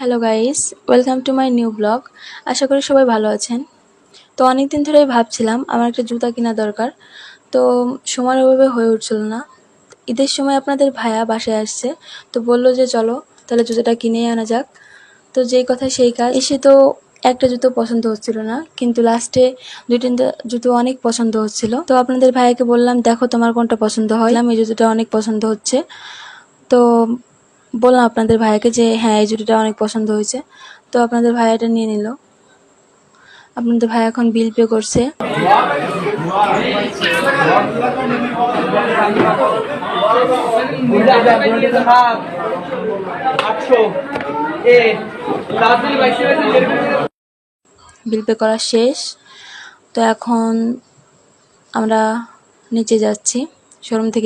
Hello guys, welcome to my new blog. আশা করি সবাই ভালো আছেন। তো অনেকদিন ধরেই ভাবছিলাম আমার একটা জুতা কেনা দরকার, তো সময়ের অভাবে হয়ে উঠছিল না। ঈদের সময় আপনাদের ভাইয়া বাসায় আসছে, তো বললো যে চলো তাহলে জুতাটা কিনেই আনা যাক। তো যেই কথা সেই কাজ, এসে তো একটা জুতো পছন্দ হচ্ছিল না, কিন্তু লাস্টে দুই তিনটা জুতো অনেক পছন্দ হচ্ছিল। তো আপনাদের ভাইয়াকে বললাম, দেখো তোমার কোনটা পছন্দ হয়। এই জুতোটা অনেক পছন্দ হচ্ছে, তো বললাম আপনাদের ভাইয়াকে যে হ্যাঁ এই জুতোটা অনেক পছন্দ হয়েছে। তো আপনাদের ভাইয়া এটা নিয়ে নিল। আপনাদের ভাই এখন বিল পে করছে। বিল পে করা শেষ। তো এখন আমরা নিচে যাচ্ছি শোরুম থেকে।